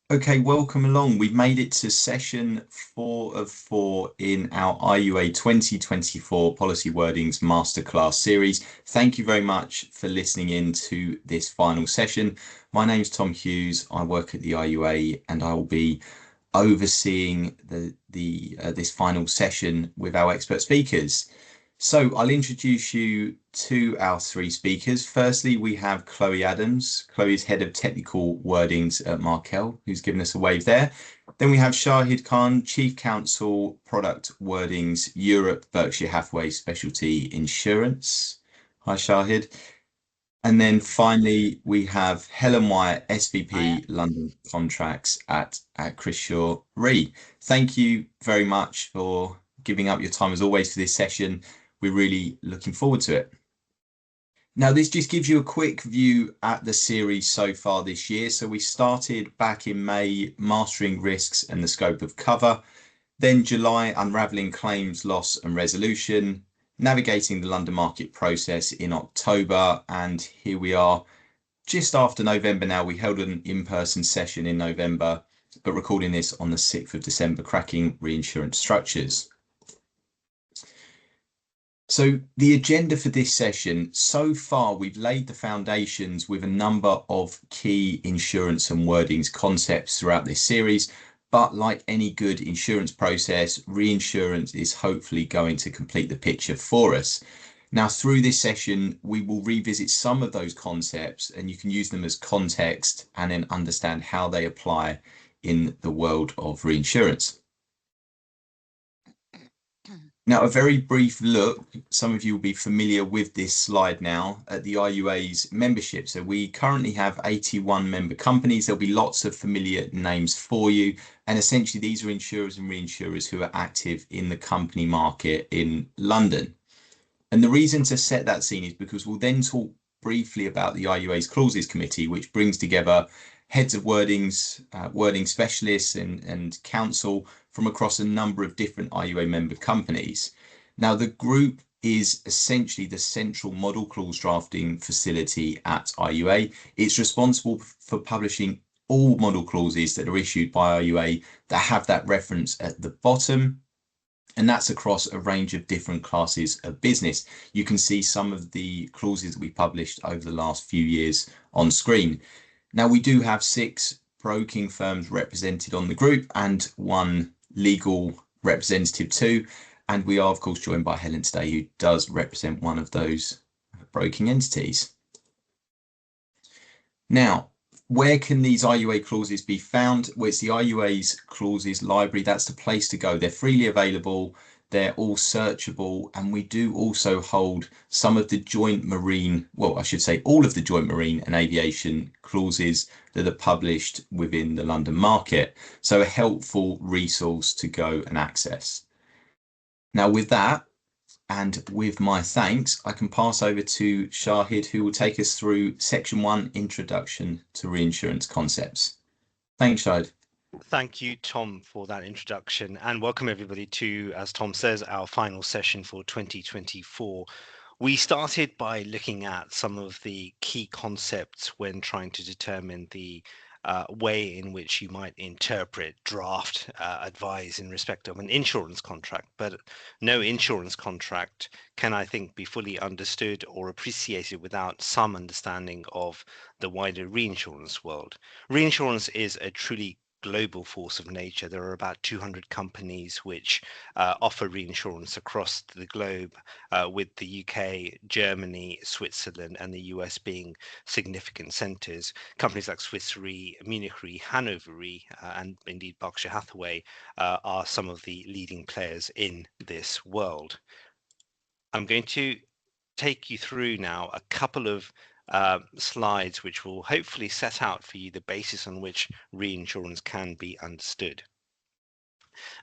Okay, welcome along. We've made it to session 4 of 4 in our IUA 2024 Policy Wordings Masterclass series. Thank you very much for listening in to this final session. My name's Tom Hughes. I work at the IUA and I will be overseeing this final session with our expert speakers. So I'll introduce you to our three speakers. Firstly, we have Chloe Adams. Chloe is Head of Technical Wordings at Markel, who's given us a wave there. Then we have Shahid Khan, Chief Counsel, Product Wordings, Europe, Berkshire Hathaway Specialty Insurance. Hi, Shahid. And then finally, we have Helen Wyatt, SVP, London Contracts at Acrisure Re. Thank you very much for giving up your time as always for this session. We're really looking forward to it. Now, this just gives you a quick view at the series so far this year. So we started back in May, mastering risks and the scope of cover. Then July, unraveling claims, loss and resolution, navigating the London market process in October. And here we are just after November now. We held an in-person session in November, but recording this on the 6th of December, Cracking Reinsurance Structures. So the agenda for this session, so far we've laid the foundations with a number of key insurance and wordings concepts throughout this series, but like any good insurance process, reinsurance is hopefully going to complete the picture for us. Now, through this session, we will revisit some of those concepts and you can use them as context and then understand how they apply in the world of reinsurance. Now, a very brief look, some of you will be familiar with this slide now, at the IUA's membership. So we currently have 81 member companies. There'll be lots of familiar names for you. And essentially, these are insurers and reinsurers who are active in the company market in London. And the reason to set that scene is because we'll then talk briefly about the IUA's Clauses Committee, which brings together heads of wordings, wording specialists and counsel from across a number of different IUA member companies. Now, the group is essentially the central model clause drafting facility at IUA. It's responsible for publishing all model clauses that are issued by IUA that have that reference at the bottom. And that's across a range of different classes of business. You can see some of the clauses that we published over the last few years on screen. Now, we do have 6 broking firms represented on the group and 1 legal representative too. And we are, of course, joined by Helen today, who does represent one of those broking entities. Now, where can these IUA clauses be found? Well, it's the IUA's clauses library. That's the place to go. They're freely available. They're all searchable. And we do also hold some of the joint marine, well, I should say all of the joint marine and aviation clauses that are published within the London market. So a helpful resource to go and access. Now, with that, and with my thanks, I can pass over to Shahid, who will take us through Section 1, Introduction to Reinsurance Concepts. Thanks, Shahid. Thank you, Tom, for that introduction, and welcome everybody to, as Tom says, our final session for 2024. We started by looking at some of the key concepts when trying to determine the way in which you might interpret, draft, advise in respect of an insurance contract. But no insurance contract can, I think, be fully understood or appreciated without some understanding of the wider reinsurance world. Reinsurance is a truly global force of nature. There are about 200 companies which offer reinsurance across the globe, with the UK, Germany, Switzerland, and the US being significant centres. Companies like Swiss Re, Munich Re, Hanover Re, and indeed Berkshire Hathaway are some of the leading players in this world. I'm going to take you through now a couple of slides which will hopefully set out for you the basis on which reinsurance can be understood.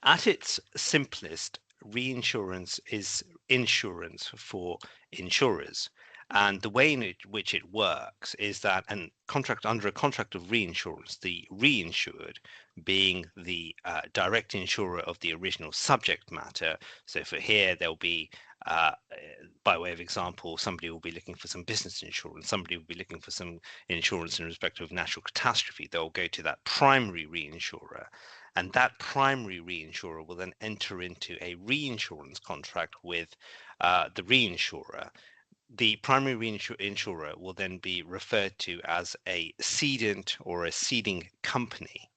At its simplest, reinsurance is insurance for insurers. And the way in which it works is that under a contract of reinsurance, the reinsured, being the direct insurer of the original subject matter. So for here, there'll be, by way of example, somebody will be looking for some business insurance, somebody will be looking for some insurance in respect of natural catastrophe. They'll go to that primary reinsurer, and that primary reinsurer will then enter into a reinsurance contract with the reinsurer. The primary reinsurer will then be referred to as a cedent or a ceding company.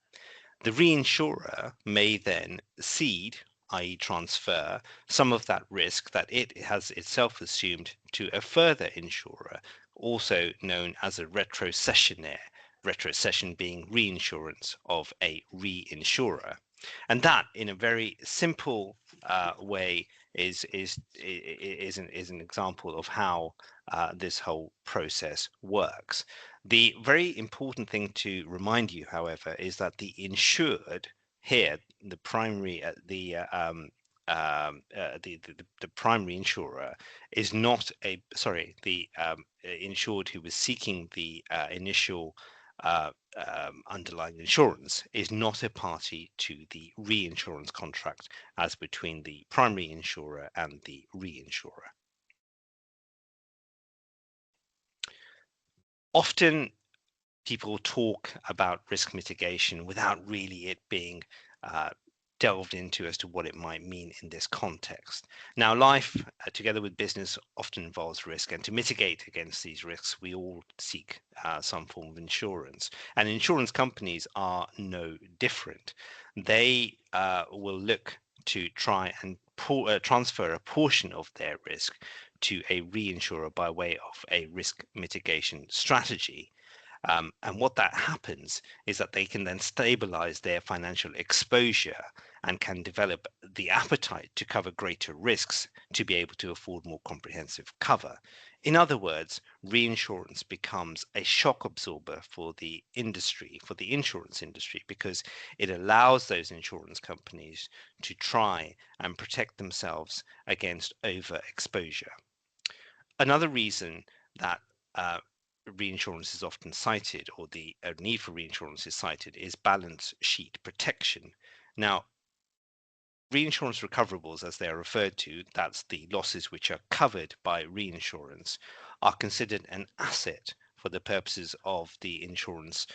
The reinsurer may then cede, i.e. transfer, some of that risk that it has itself assumed to a further insurer, also known as a retrocessionaire, retrocession being reinsurance of a reinsurer. And that, in a very simple way, is an example of how this whole process works. The very important thing to remind you, however, is that the insured here, the primary, the primary insurer is not a, sorry, the insured who was seeking the initial underlying insurance is not a party to the reinsurance contract as between the primary insurer and the reinsurer. Often people talk about risk mitigation without really it being delved into as to what it might mean in this context. Now, life, together with business, often involves risk, and to mitigate against these risks, we all seek some form of insurance. And insurance companies are no different. They will look to try and transfer a portion of their risk to a reinsurer by way of a risk mitigation strategy. And what that happens is that they can then stabilize their financial exposure and can develop the appetite to cover greater risks to be able to afford more comprehensive cover. In other words, reinsurance becomes a shock absorber for the industry, for the insurance industry, because it allows those insurance companies to try and protect themselves against overexposure. Another reason that reinsurance is often cited, or the need for reinsurance is cited, is balance sheet protection. Now, reinsurance recoverables, as they are referred to, that's the losses which are covered by reinsurance, are considered an asset for the purposes of the insurance,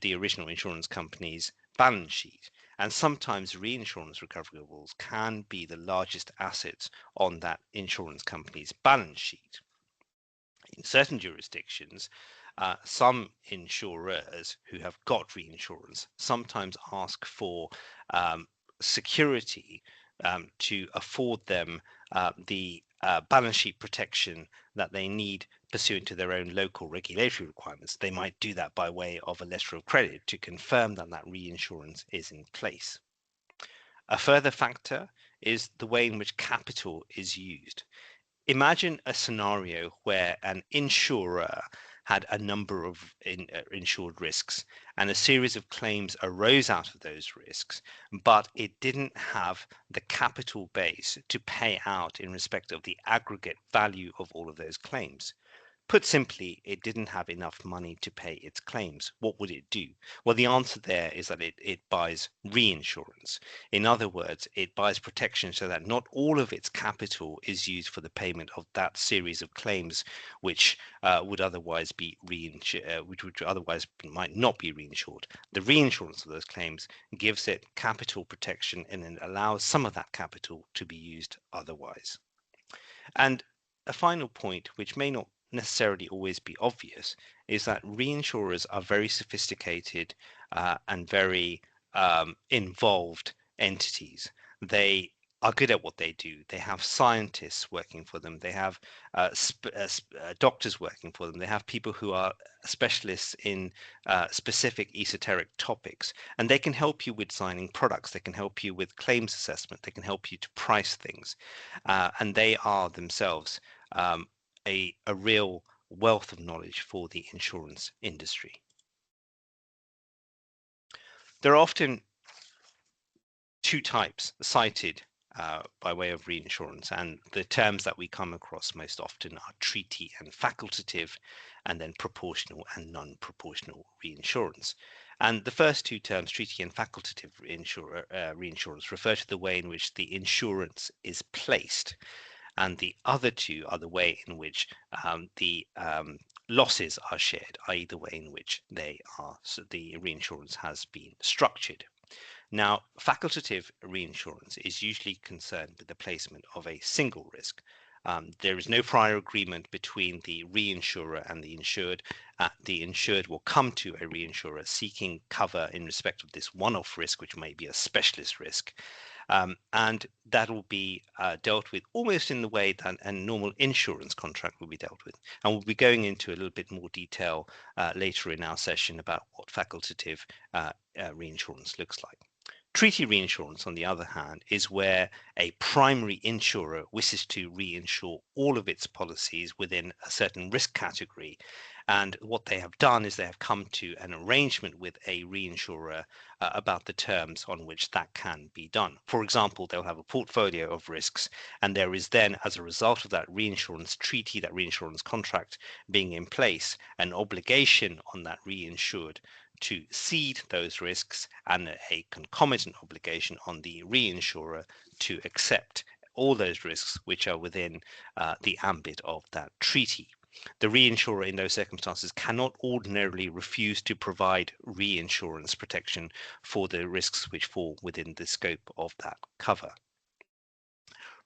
the original insurance company's balance sheet. And sometimes reinsurance recoverables can be the largest assets on that insurance company's balance sheet. In certain jurisdictions, some insurers who have got reinsurance sometimes ask for security to afford them the balance sheet protection that they need pursuant to their own local regulatory requirements. They might do that by way of a letter of credit to confirm that that reinsurance is in place. A further factor is the way in which capital is used. Imagine a scenario where an insurer had a number of insured risks and a series of claims arose out of those risks, but it didn't have the capital base to pay out in respect of the aggregate value of all of those claims. Put simply, it didn't have enough money to pay its claims. What would it do? Well, the answer there is that it buys reinsurance. In other words, it buys protection so that not all of its capital is used for the payment of that series of claims, which would otherwise be which otherwise might not be reinsured. The reinsurance of those claims gives it capital protection and then allows some of that capital to be used otherwise. And a final point, which may not necessarily always be obvious, is that reinsurers are very sophisticated and very involved entities. They are good at what they do. They have scientists working for them. They have doctors working for them. They have people who are specialists in specific esoteric topics, and they can help you with signing products. They can help you with claims assessment. They can help you to price things, and they are themselves a real wealth of knowledge for the insurance industry. There are often two types cited by way of reinsurance. And the terms that we come across most often are treaty and facultative, and then proportional and non-proportional reinsurance. And the first two terms, treaty and facultative reinsurance, refer to the way in which the insurance is placed. And the other two are the way in which the losses are shared, i.e. the way in which so the reinsurance has been structured. Now, facultative reinsurance is usually concerned with the placement of a single risk. There is no prior agreement between the reinsurer and the insured. The insured will come to a reinsurer seeking cover in respect of this one-off risk, which may be a specialist risk. And that will be dealt with almost in the way that a normal insurance contract will be dealt with. And we'll be going into a little bit more detail later in our session about what facultative reinsurance looks like. Treaty reinsurance, on the other hand, is where a primary insurer wishes to reinsure all of its policies within a certain risk category. And what they have done is they have come to an arrangement with a reinsurer about the terms on which that can be done. For example, they'll have a portfolio of risks, and there is then, as a result of that reinsurance treaty, that reinsurance contract being in place, an obligation on that reinsured to cede those risks, and a concomitant obligation on the reinsurer to accept all those risks which are within the ambit of that treaty. The reinsurer in those circumstances cannot ordinarily refuse to provide reinsurance protection for the risks which fall within the scope of that cover.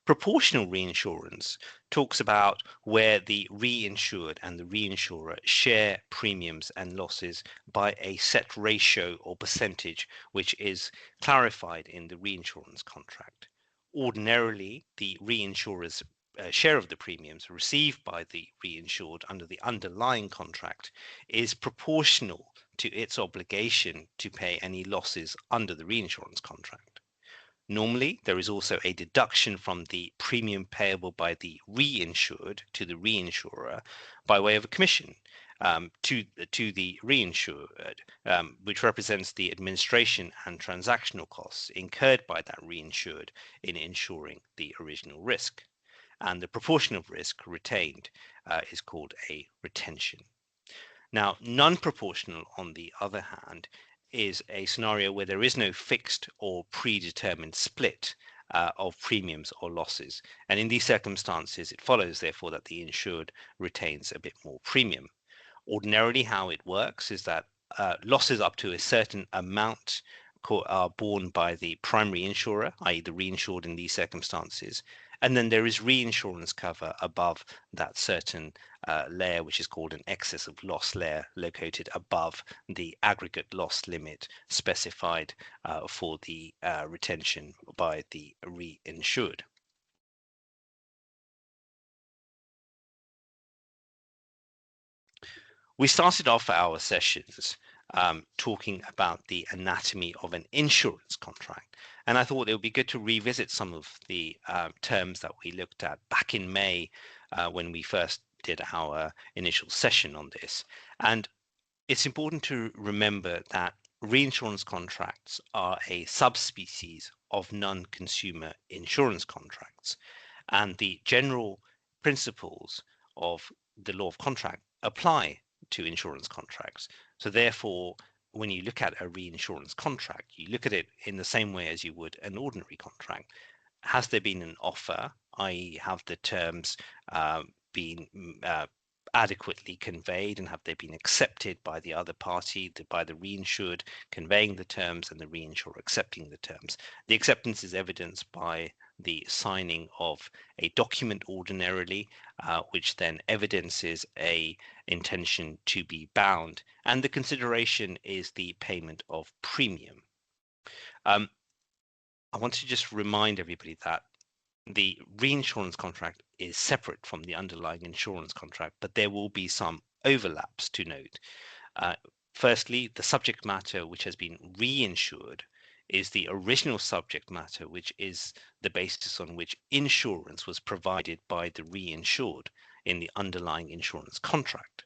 Proportional reinsurance talks about where the reinsured and the reinsurer share premiums and losses by a set ratio or percentage, which is clarified in the reinsurance contract. Ordinarily, the reinsurer's share of the premiums received by the reinsured under the underlying contract is proportional to its obligation to pay any losses under the reinsurance contract. Normally, there is also a deduction from the premium payable by the reinsured to the reinsurer by way of a commission to the reinsured, which represents the administration and transactional costs incurred by that reinsured in insuring the original risk. And the proportion of risk retained is called a retention. Now, non-proportional, on the other hand, is a scenario where there is no fixed or predetermined split of premiums or losses. And in these circumstances, it follows, therefore, that the insured retains a bit more premium. Ordinarily, how it works is that losses up to a certain amount are borne by the primary insurer, i.e. the reinsured in these circumstances. And then there is reinsurance cover above that certain layer, which is called an excess of loss layer, located above the aggregate loss limit specified for the retention by the reinsured. We started off our sessions talking about the anatomy of an insurance contract. And I thought it would be good to revisit some of the terms that we looked at back in May when we first did our initial session on this. And it's important to remember that reinsurance contracts are a subspecies of non-consumer insurance contracts. And the general principles of the law of contract apply to insurance contracts. So therefore, when you look at a reinsurance contract, you look at it in the same way as you would an ordinary contract. Has there been an offer, i.e. have the terms been adequately conveyed, and have they been accepted by the other party, by the reinsured conveying the terms and the reinsurer accepting the terms? The acceptance is evidenced by the signing of a document ordinarily, which then evidences a intention to be bound, and the consideration is the payment of premium. I want to just remind everybody that the reinsurance contract is separate from the underlying insurance contract, but there will be some overlaps to note. Firstly, the subject matter which has been reinsured is the original subject matter, which is the basis on which insurance was provided by the reinsured in the underlying insurance contract.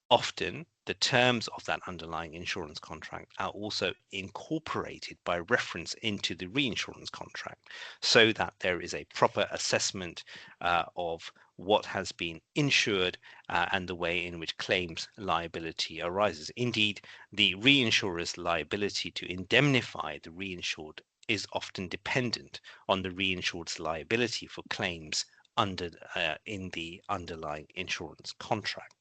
Often, the terms of that underlying insurance contract are also incorporated by reference into the reinsurance contract so that there is a proper assessment of what has been insured and the way in which claims liability arises. Indeed, the reinsurer's liability to indemnify the reinsured is often dependent on the reinsured's liability for claims under in the underlying insurance contract.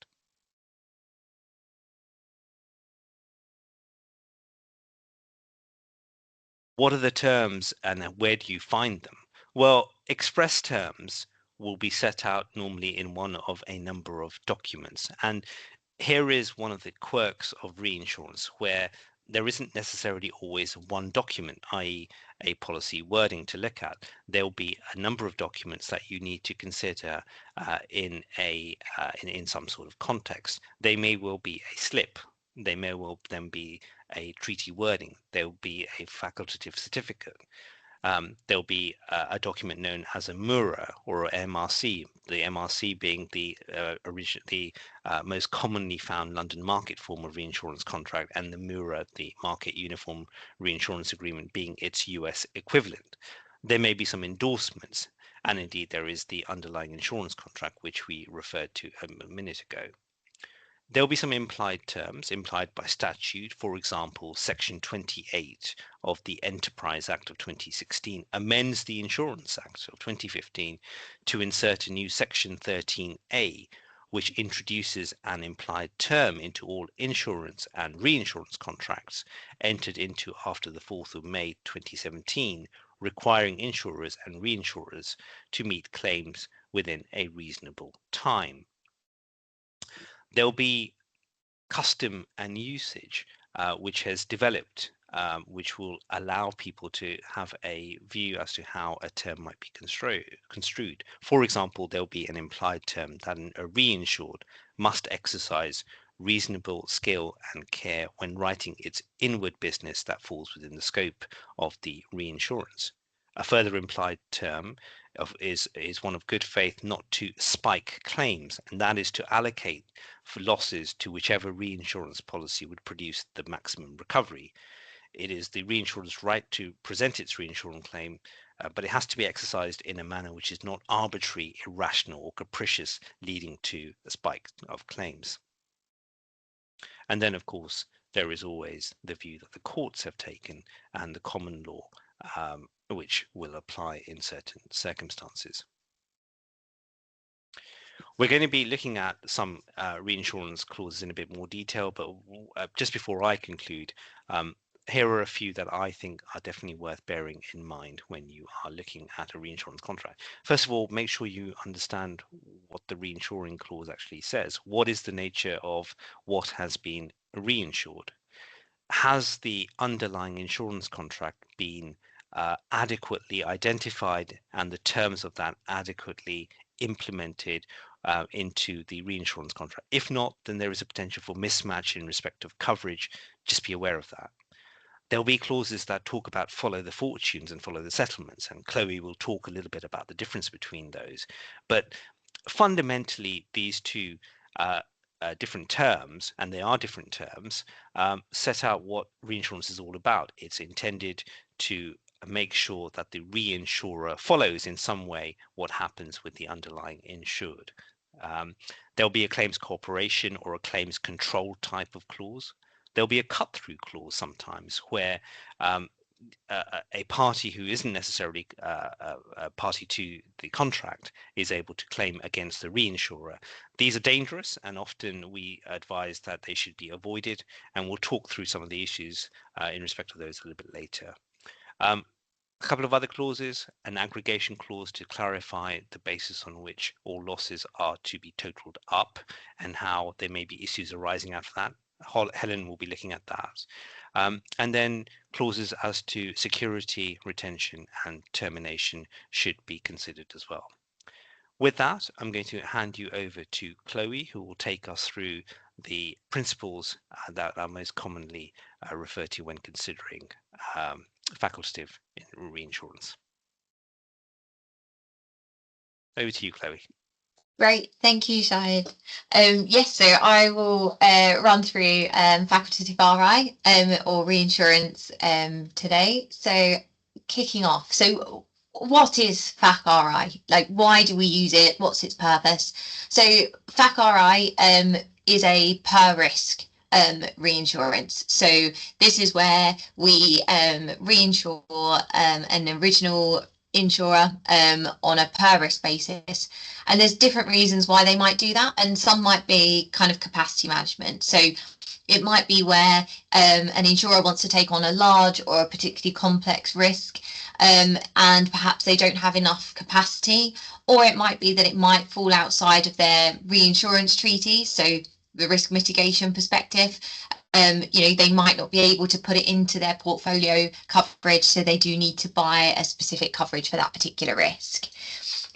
What are the terms and where do you find them? Well, express terms will be set out normally in one of a number of documents. And here is one of the quirks of reinsurance where there isn't necessarily always one document, i.e. a policy wording to look at. There'll be a number of documents that you need to consider in some sort of context. They may well be a slip. They may well then be a treaty wording. There will be a facultative certificate. There'll be a document known as a MURA or MRC, the MRC being the most commonly found London market form of reinsurance contract, and the MURA, the Market Uniform Reinsurance Agreement, being its US equivalent. There may be some endorsements, and indeed there is the underlying insurance contract, which we referred to a minute ago. There'll be some implied terms implied by statute. For example, Section 28 of the Enterprise Act of 2016 amends the Insurance Act of 2015 to insert a new Section 13A, which introduces an implied term into all insurance and reinsurance contracts entered into after the 4th of May 2017, requiring insurers and reinsurers to meet claims within a reasonable time. There'll be custom and usage which has developed, which will allow people to have a view as to how a term might be construed. For example, there'll be an implied term that a reinsured must exercise reasonable skill and care when writing its inward business that falls within the scope of the reinsurance. A further implied term is one of good faith not to spike claims, and that is to allocate for losses to whichever reinsurance policy would produce the maximum recovery. It is the reinsurer's right to present its reinsurance claim, but it has to be exercised in a manner which is not arbitrary, irrational, or capricious, leading to a spike of claims. And then, of course, there is always the view that the courts have taken and the common law, which will apply in certain circumstances. We're going to be looking at some reinsurance clauses in a bit more detail, but just before I conclude, here are a few that I think are definitely worth bearing in mind when you are looking at a reinsurance contract. First of all, make sure you understand what the reinsuring clause actually says. What is the nature of what has been reinsured? Has the underlying insurance contract been adequately identified and the terms of that adequately implemented into the reinsurance contract? If not, then there is a potential for mismatch in respect of coverage. Just be aware of that. There'll be clauses that talk about follow the fortunes and follow the settlements, and Chloe will talk a little bit about the difference between those. But fundamentally, these two different terms, and they are different terms, set out what reinsurance is all about. It's intended to make sure that the reinsurer follows in some way what happens with the underlying insured. There'll be a claims cooperation or a claims control type of clause. There'll be a cut-through clause sometimes where a party who isn't necessarily a party to the contract is able to claim against the reinsurer. These are dangerous, and often we advise that they should be avoided, and we'll talk through some of the issues in respect of those a little bit later. A couple of other clauses, an aggregation clause to clarify the basis on which all losses are to be totaled up and how there may be issues arising out of that. Helen will be looking at that. And then clauses as to security, retention, and termination should be considered as well. With that, I'm going to hand you over to Chloe, who will take us through the principles that are most commonly referred to when considering facultative reinsurance. Over to you, Chloe. Great, thank you, Shahid. Yes, so I will run through facultative RI or reinsurance today. So kicking off, so what is Fac RI? Like, why do we use it? What's its purpose? So Fac RI is a per risk reinsurance. So this is where we reinsure an original insurer on a per risk basis, and there's different reasons why they might do that, and some might be kind of capacity management. So it might be where an insurer wants to take on a large or a particularly complex risk, and perhaps they don't have enough capacity, or it might be that it might fall outside of their reinsurance treaty, so the risk mitigation perspective. They might not be able to put it into their portfolio coverage, so they do need to buy a specific coverage for that particular risk.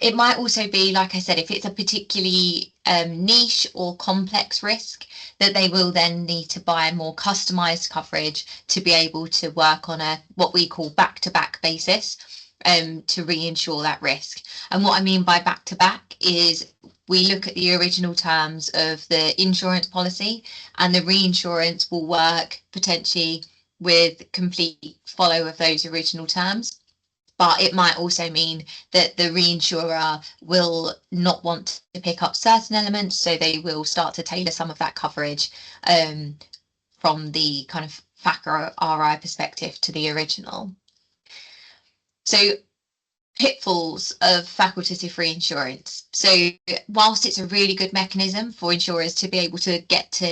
It might also be, like I said, if it's a particularly niche or complex risk, that they will then need to buy a more customized coverage to be able to work on a what we call back-to-back basis to reinsure that risk. And what I mean by back-to-back is we look at the original terms of the insurance policy, and the reinsurance will work potentially with complete follow of those original terms. But it might also mean that the reinsurer will not want to pick up certain elements, so they will start to tailor some of that coverage from the kind of Fac RI perspective to the original. So pitfalls of facultative reinsurance. So whilst it's a really good mechanism for insurers to be able to get to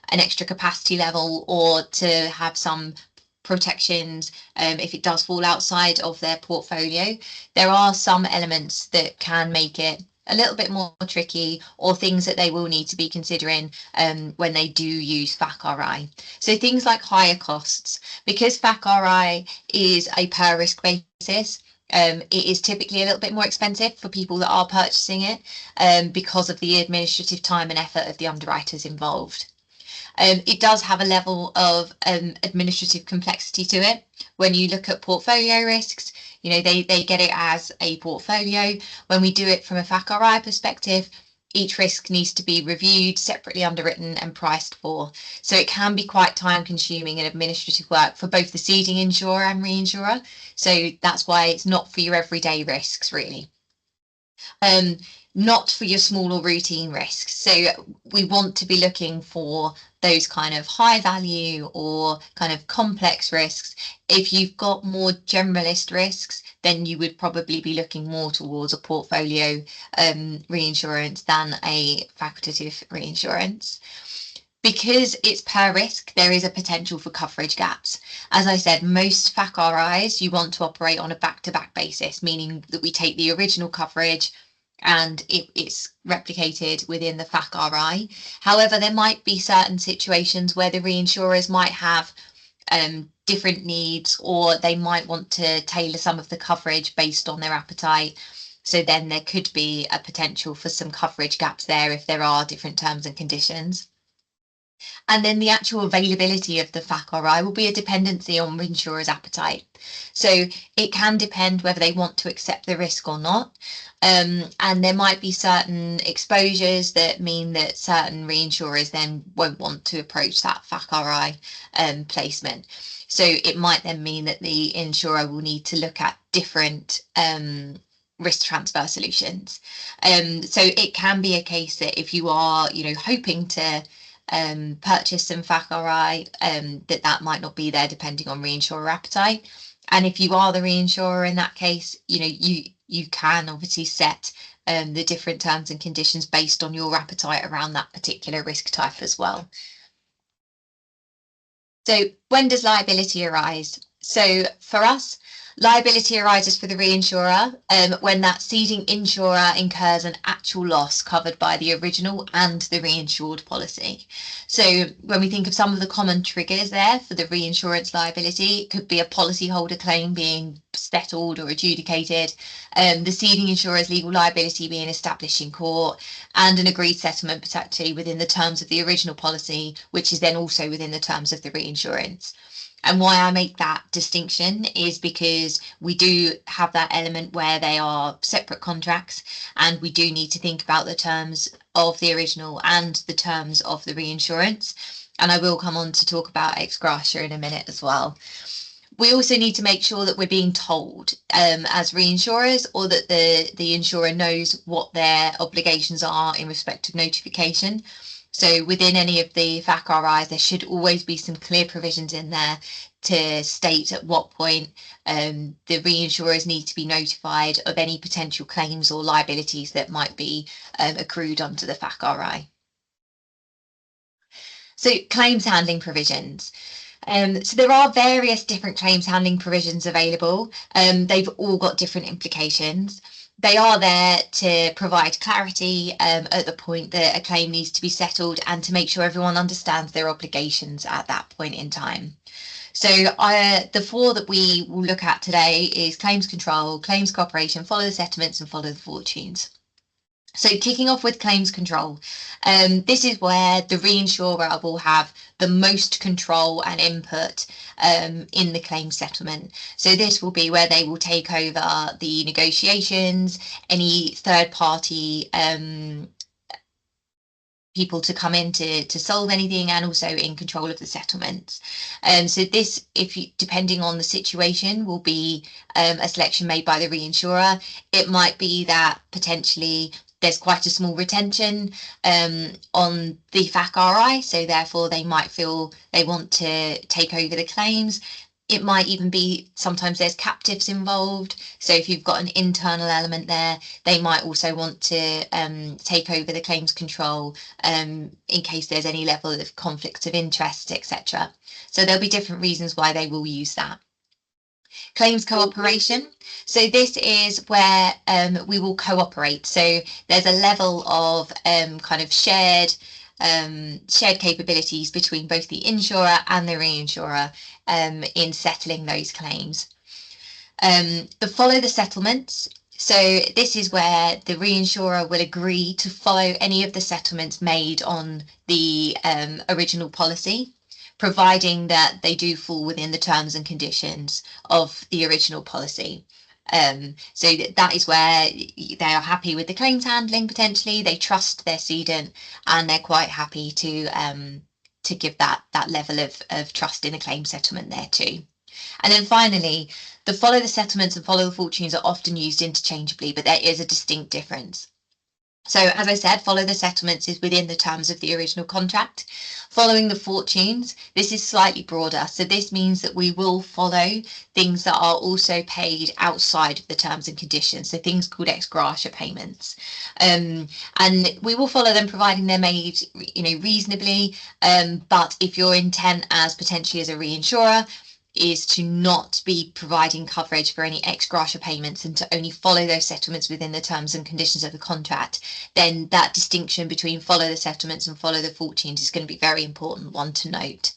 an extra capacity level or to have some protections if it does fall outside of their portfolio, there are some elements that can make it a little bit more tricky, or things that they will need to be considering when they do use Fac RI. So things like higher costs, because Fac RI is a per risk basis. It is typically a little bit more expensive for people that are purchasing it because of the administrative time and effort of the underwriters involved. It does have a level of administrative complexity to it. When you look at portfolio risks, they get it as a portfolio. When we do it from a Fac RI perspective, each risk needs to be reviewed, separately underwritten and priced for. So it can be quite time consuming and administrative work for both the ceding insurer and reinsurer. So that's why it's not for your everyday risks, really. Not for your small or routine risks. So we want to be looking for those kind of high value or kind of complex risks. If you've got more generalist risks, then you would probably be looking more towards a portfolio reinsurance than a facultative reinsurance. Because it's per risk, there is a potential for coverage gaps. As I said, most Fac RIs, you want to operate on a back-to-back basis, meaning that we take the original coverage and it's replicated within the Fac RI. However, there might be certain situations where the reinsurers might have different needs, or they might want to tailor some of the coverage based on their appetite. So then there could be a potential for some coverage gaps there if there are different terms and conditions. And then the actual availability of the Fac RI will be a dependency on reinsurers' appetite. So it can depend whether they want to accept the risk or not. And there might be certain exposures that mean that certain reinsurers then won't want to approach that Fac RI placement. So it might then mean that the insurer will need to look at different risk transfer solutions. So it can be a case that if you are, hoping to purchase some Fac RI, that might not be there depending on reinsurer appetite. And if you are the reinsurer in that case, you can obviously set the different terms and conditions based on your appetite around that particular risk type as well. So when does liability arise? So for us, liability arises for the reinsurer when that ceding insurer incurs an actual loss covered by the original and the reinsured policy. So when we think of some of the common triggers there for the reinsurance liability, it could be a policyholder claim being settled or adjudicated, the ceding insurer's legal liability being established in court, and an agreed settlement potentially within the terms of the original policy, which is then also within the terms of the reinsurance. And why I make that distinction is because we do have that element where they are separate contracts, and we do need to think about the terms of the original and the terms of the reinsurance. And I will come on to talk about ex gratia in a minute as well. We also need to make sure that we're being told as reinsurers, or that the insurer knows what their obligations are in respect of notification. So within any of the Fac RIs, there should always be some clear provisions in there to state at what point the reinsurers need to be notified of any potential claims or liabilities that might be accrued under the Fac RI. So claims handling provisions. So there are various different claims handling provisions available. They've all got different implications. They are there to provide clarity at the point that a claim needs to be settled, and to make sure everyone understands their obligations at that point in time. So the four that we will look at today is claims control, claims cooperation, follow the settlements, and follow the fortunes. So kicking off with claims control, this is where the reinsurer will have the most control and input in the claim settlement. So this will be where they will take over the negotiations, any third party people to come in to solve anything, and also in control of the settlements. So this, depending on the situation, will be a selection made by the reinsurer. It might be that potentially there's quite a small retention on the Fac RI, so therefore they might feel they want to take over the claims. It might even be sometimes there's captives involved. So if you've got an internal element there, they might also want to take over the claims control in case there's any level of conflicts of interest, etc. So there'll be different reasons why they will use that. Claims cooperation. So this is where we will cooperate. So there's a level of kind of shared capabilities between both the insurer and the reinsurer in settling those claims. Follow the settlements. So this is where the reinsurer will agree to follow any of the settlements made on the original policy, providing that they do fall within the terms and conditions of the original policy. So that is where they are happy with the claims handling. Potentially they trust their cedant, and they're quite happy to give that level of trust in a claim settlement there too. And then finally, the follow the settlements and follow the fortunes are often used interchangeably, but there is a distinct difference. So as I said, follow the settlements is within the terms of the original contract. Following the fortunes, this is slightly broader. So this means that we will follow things that are also paid outside of the terms and conditions. So things called ex gratia payments. And we will follow them providing they're made, reasonably. But if your intent as potentially as a reinsurer is to not be providing coverage for any ex gratia payments and to only follow those settlements within the terms and conditions of the contract, then that distinction between follow the settlements and follow the fortunes is going to be a very important one to note.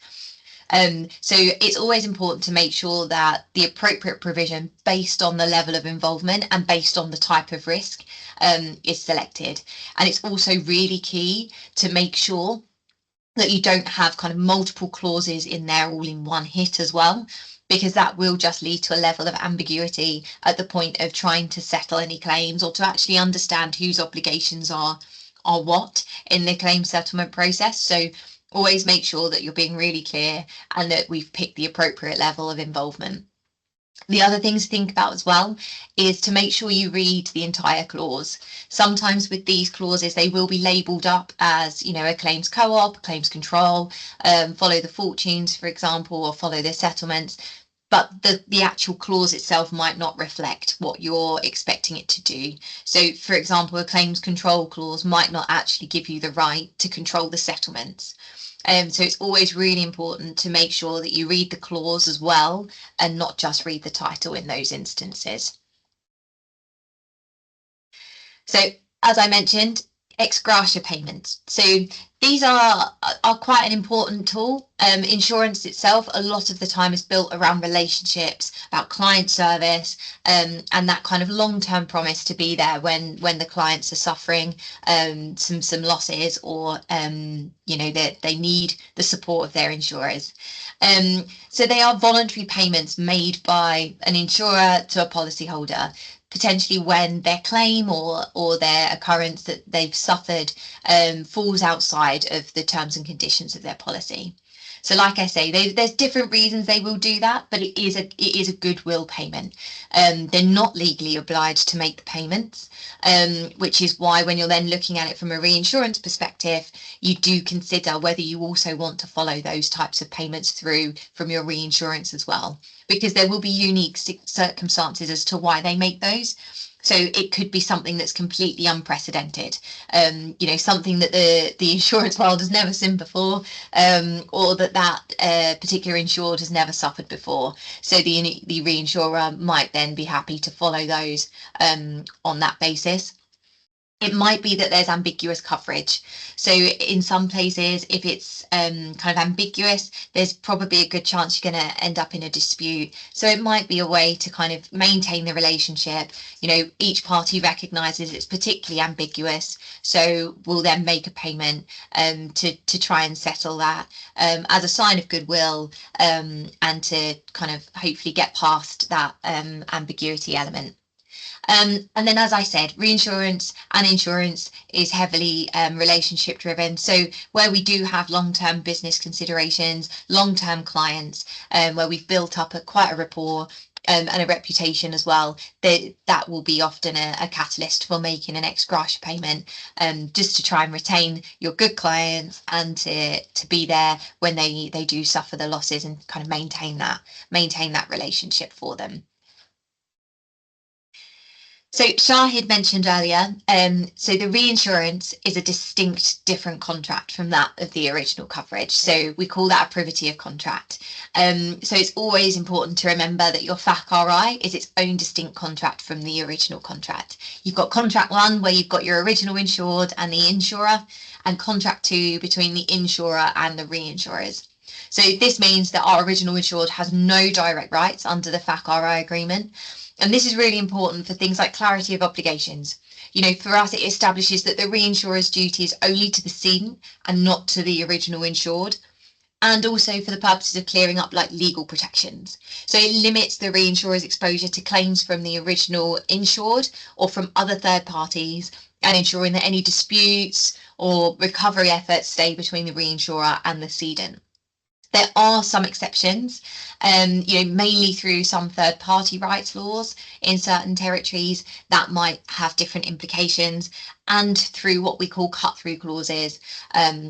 So it's always important to make sure that the appropriate provision based on the level of involvement and based on the type of risk is selected. And it's also really key to make sure that you don't have kind of multiple clauses in there all in one hit as well, because that will just lead to a level of ambiguity at the point of trying to settle any claims, or to actually understand whose obligations are what in the claim settlement process. So always make sure that you're being really clear and that we've picked the appropriate level of involvement. The other things to think about as well is to make sure you read the entire clause. Sometimes with these clauses, they will be labelled up as, a claims co-op, claims control, follow the fortunes, for example, or follow the settlements. But the actual clause itself might not reflect what you're expecting it to do. So, for example, a claims control clause might not actually give you the right to control the settlements. So it's always really important to make sure that you read the clause as well and not just read the title in those instances. So as I mentioned, ex gratia payments. So these are quite an important tool. Insurance itself, a lot of the time, is built around relationships, about client service, and that kind of long-term promise to be there when the clients are suffering some losses, or that they need the support of their insurers. So they are voluntary payments made by an insurer to a policyholder, potentially when their claim or their occurrence that they've suffered falls outside of the terms and conditions of their policy. So like I say, there's different reasons they will do that, but it is a goodwill payment. They're not legally obliged to make the payments, which is why when you're then looking at it from a reinsurance perspective, you do consider whether you also want to follow those types of payments through from your reinsurance as well, because there will be unique circumstances as to why they make those. So it could be something that's completely unprecedented, something that the insurance world has never seen before, or that particular insured has never suffered before. So the reinsurer might then be happy to follow those on that basis. It might be that there's ambiguous coverage. So in some places, if it's kind of ambiguous, there's probably a good chance you're going to end up in a dispute. So it might be a way to kind of maintain the relationship. Each party recognises it's particularly ambiguous, so we'll then make a payment to try and settle that as a sign of goodwill, and to kind of hopefully get past that ambiguity element. And then, as I said, reinsurance and insurance is heavily relationship driven. So where we do have long-term business considerations, long-term clients, where we've built up quite a rapport and a reputation as well, that will be often a catalyst for making an ex gratia payment, just to try and retain your good clients and to be there when they do suffer the losses, and kind of maintain that relationship for them. So Shahid mentioned earlier, so the reinsurance is a distinct different contract from that of the original coverage. So we call that a privity of contract. So it's always important to remember that your Fac RI is its own distinct contract from the original contract. You've got contract 1 where you've got your original insured and the insurer, and contract 2 between the insurer and the reinsurers. So this means that our original insured has no direct rights under the Fac RI agreement. And this is really important for things like clarity of obligations. For us, it establishes that the reinsurer's duty is only to the cedent and not to the original insured, and also for the purposes of clearing up like legal protections. So it limits the reinsurer's exposure to claims from the original insured or from other third parties, and ensuring that any disputes or recovery efforts stay between the reinsurer and the cedent. There are some exceptions, mainly through some third-party rights laws in certain territories that might have different implications, and through what we call cut-through clauses,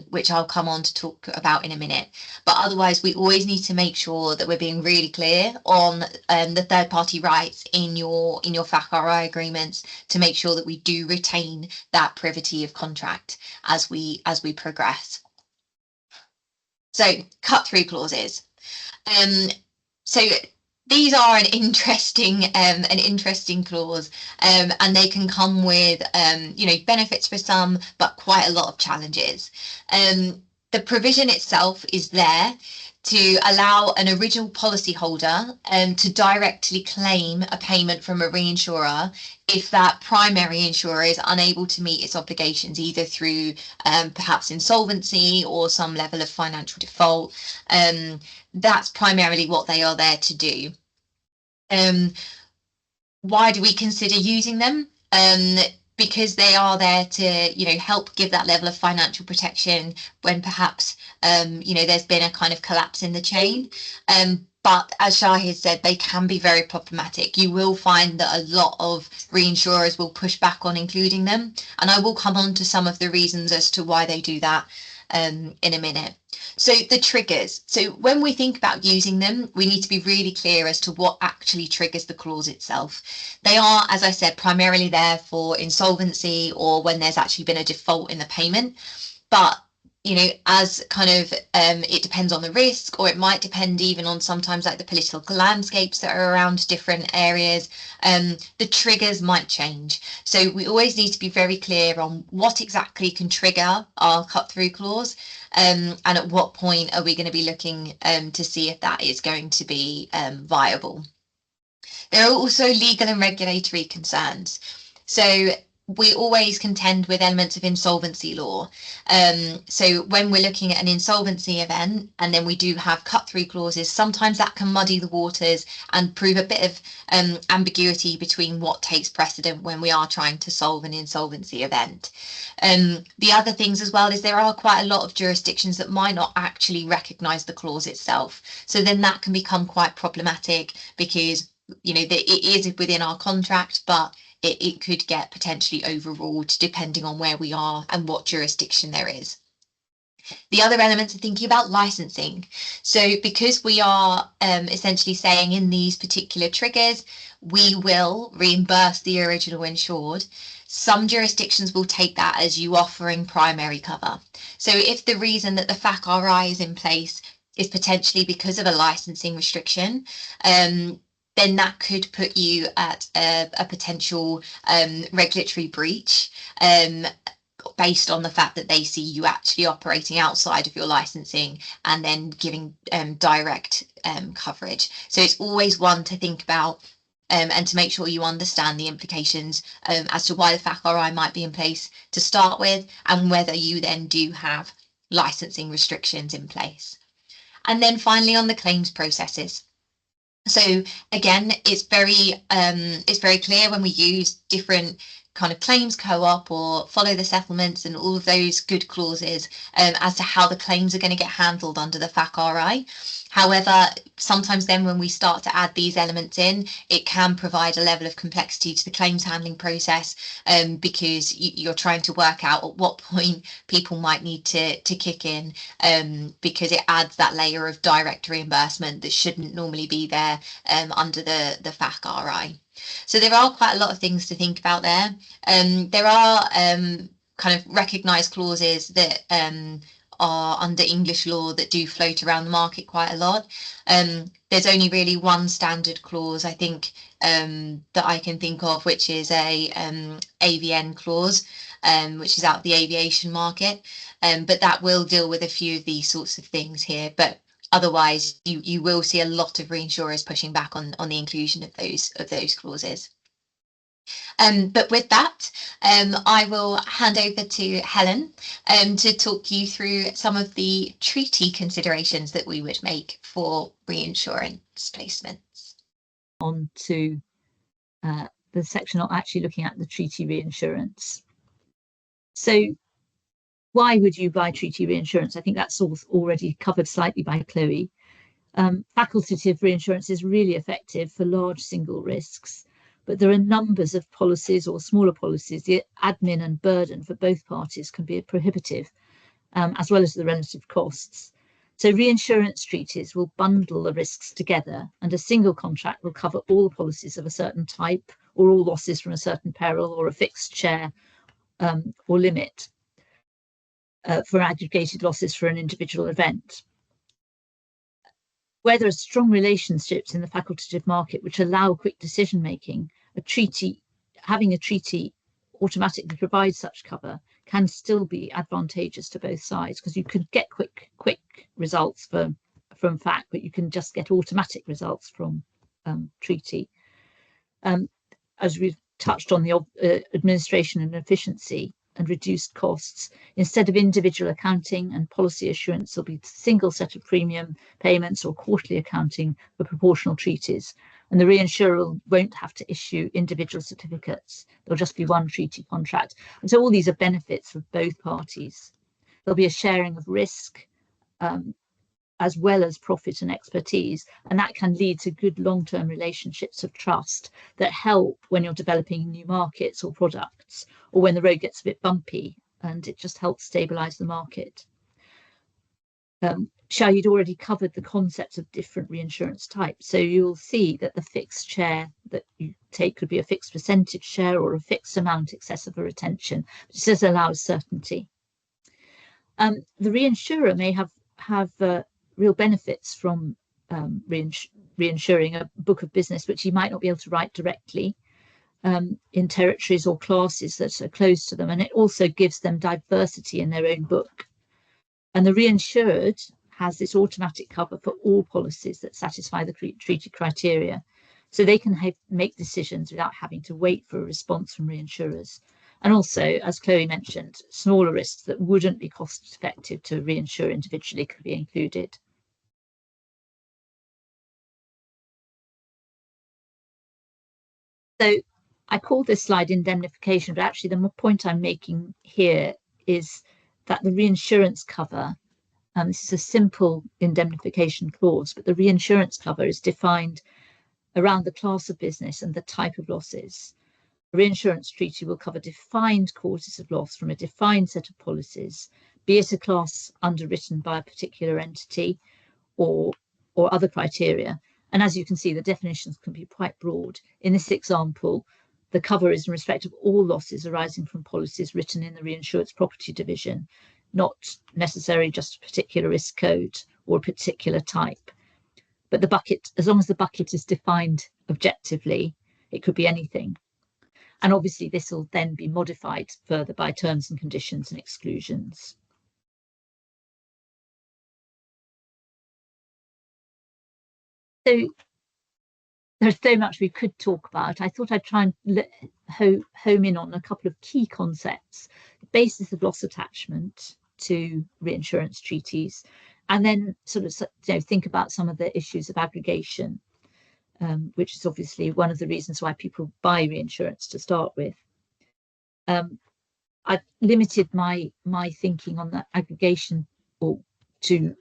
which I'll come on to talk about in a minute. But otherwise, we always need to make sure that we're being really clear on the third-party rights in your Fac RI agreements, to make sure that we do retain that privity of contract as we progress. So cut-through clauses. So these are an interesting clause, and they can come with benefits for some, but quite a lot of challenges. The provision itself is there to allow an original policyholder to directly claim a payment from a reinsurer if that primary insurer is unable to meet its obligations, either through perhaps insolvency or some level of financial default. That's primarily what they are there to do. Why do we consider using them? Because they are there to, help give that level of financial protection when perhaps, there's been a kind of collapse in the chain. But as Shahid said, they can be very problematic. You will find that a lot of reinsurers will push back on including them. And I will come on to some of the reasons as to why they do that in a minute. So the triggers. So when we think about using them, we need to be really clear as to what actually triggers the clause itself. They are, as I said, primarily there for insolvency or when there's actually been a default in the payment. But as kind of it depends on the risk, or it might depend even on sometimes like the political landscapes that are around different areas. The triggers might change. So we always need to be very clear on what exactly can trigger our cut-through clause, and at what point are we going to be looking to see if that is going to be viable. There are also legal and regulatory concerns. So we always contend with elements of insolvency law. So when we're looking at an insolvency event and then we do have cut-through clauses, sometimes that can muddy the waters and prove a bit of ambiguity between what takes precedent when we are trying to solve an insolvency event. The other things as well is there are quite a lot of jurisdictions that might not actually recognise the clause itself. So then that can become quite problematic because it is within our contract, but it could get potentially overruled depending on where we are and what jurisdiction there is. The other elements are thinking about licensing. So because we are essentially saying in these particular triggers, we will reimburse the original insured, some jurisdictions will take that as you offering primary cover. So if the reason that the Fac RI is in place is potentially because of a licensing restriction, then that could put you at a potential regulatory breach based on the fact that they see you actually operating outside of your licensing and then giving direct coverage. So it's always one to think about and to make sure you understand the implications as to why the Fac RI might be in place to start with and whether you then do have licensing restrictions in place. And then finally on the claims processes. So again, it's very clear when we use different kind of claims co-op or follow the settlements and all of those good clauses as to how the claims are going to get handled under the Fac RI. However, sometimes then when we start to add these elements in, it can provide a level of complexity to the claims handling process because you're trying to work out at what point people might need to kick in because it adds that layer of direct reimbursement that shouldn't normally be there under the Fac RI. So there are quite a lot of things to think about there. There are kind of recognised clauses that are under English law that do float around the market quite a lot. There's only really one standard clause, I think, that I can think of, which is a AVN clause, which is out of the aviation market. But that will deal with a few of these sorts of things here. But otherwise, you will see a lot of reinsurers pushing back on the inclusion of those clauses. But with that, I will hand over to Helen to talk you through some of the treaty considerations that we would make for reinsurance placements. On to the section not actually looking at the treaty reinsurance. So why would you buy treaty reinsurance? I think that's already covered slightly by Chloe. Facultative reinsurance is really effective for large single risks, but there are numbers of policies or smaller policies. The admin and burden for both parties can be prohibitive, as well as the relative costs. So reinsurance treaties will bundle the risks together, and a single contract will cover all the policies of a certain type, or all losses from a certain peril, or a fixed share or limit for aggregated losses for an individual event. Where there are strong relationships in the facultative market which allow quick decision making, having a treaty automatically provides such cover can still be advantageous to both sides, because you can get quick results from Fac, but you can just get automatic results from treaty. As we've touched on, the administration and efficiency and reduced costs. Instead of individual accounting and policy assurance, there'll be a single set of premium payments or quarterly accounting for proportional treaties. And the reinsurer won't have to issue individual certificates. There'll just be one treaty contract. And so all these are benefits for both parties. There'll be a sharing of risk as well as profit and expertise. And that can lead to good long-term relationships of trust that help when you're developing new markets or products, or when the road gets a bit bumpy, and it just helps stabilize the market. Shahid already covered the concepts of different reinsurance types. So you'll see that the fixed share that you take could be a fixed percentage share or a fixed amount excess of a retention. This just allows certainty. The reinsurer may have real benefits from reinsuring a book of business which he might not be able to write directly in territories or classes that are close to them, and it also gives them diversity in their own book. And the reinsured has this automatic cover for all policies that satisfy the treaty criteria, so they can make decisions without having to wait for a response from reinsurers. And also, as Chloe mentioned, smaller risks that wouldn't be cost effective to reinsure individually could be included. So I call this slide indemnification, but actually the point I'm making here is that the reinsurance cover, this is a simple indemnification clause, but the reinsurance cover is defined around the class of business and the type of losses. A reinsurance treaty will cover defined causes of loss from a defined set of policies, be it a class underwritten by a particular entity or other criteria. And as you can see, the definitions can be quite broad. In this example, the cover is in respect of all losses arising from policies written in the reinsurance property division, not necessarily just a particular risk code or a particular type. But the bucket, as long as the bucket is defined objectively, it could be anything. And obviously this will then be modified further by terms and conditions and exclusions. So there's so much we could talk about. I thought I'd try and home in on a couple of key concepts: the basis of loss attachment to reinsurance treaties, and then sort of think about some of the issues of aggregation, which is obviously one of the reasons why people buy reinsurance to start with. I've limited my thinking on the aggregation or to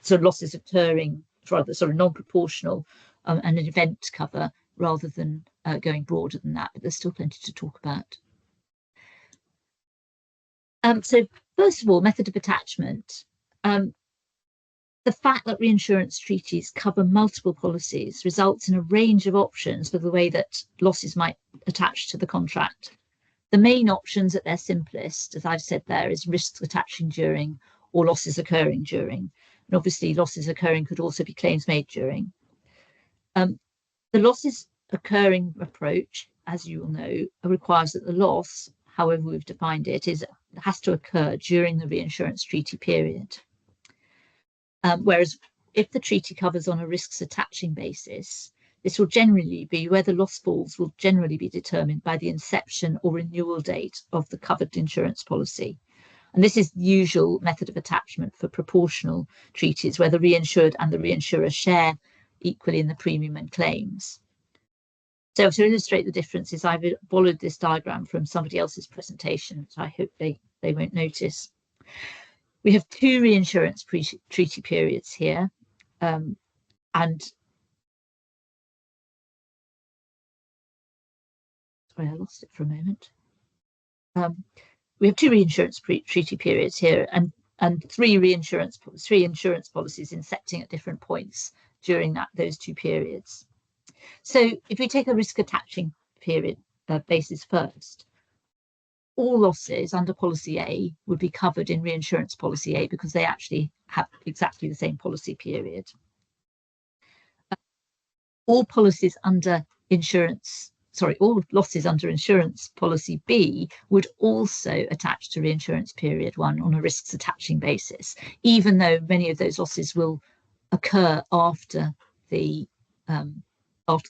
sort of losses occurring rather sort of non-proportional and an event cover rather than going broader than that, but there's still plenty to talk about. So first of all, method of attachment. The fact that reinsurance treaties cover multiple policies results in a range of options for the way that losses might attach to the contract. The main options at their simplest, as I've said there, is risks attaching during or losses occurring during. And obviously losses occurring could also be claims made during. The losses occurring approach, as you will know, requires that the loss, however we've defined it, has to occur during the reinsurance treaty period. Whereas if the treaty covers on a risks attaching basis, this will generally be where the loss falls will generally be determined by the inception or renewal date of the covered insurance policy. And this is the usual method of attachment for proportional treaties where the reinsured and the reinsurer share equally in the premium and claims. So to illustrate the differences, I've borrowed this diagram from somebody else's presentation, so I hope they won't notice. We have two reinsurance treaty periods here, and sorry, I lost it for a moment. We have two reinsurance treaty periods here, and three insurance policies incepting at different points during those two periods. So if we take a risk attaching period basis first, all losses under policy A would be covered in reinsurance policy A because they actually have exactly the same policy period. All losses under insurance policy B would also attach to reinsurance period 1 on a risks attaching basis, even though many of those losses will occur after the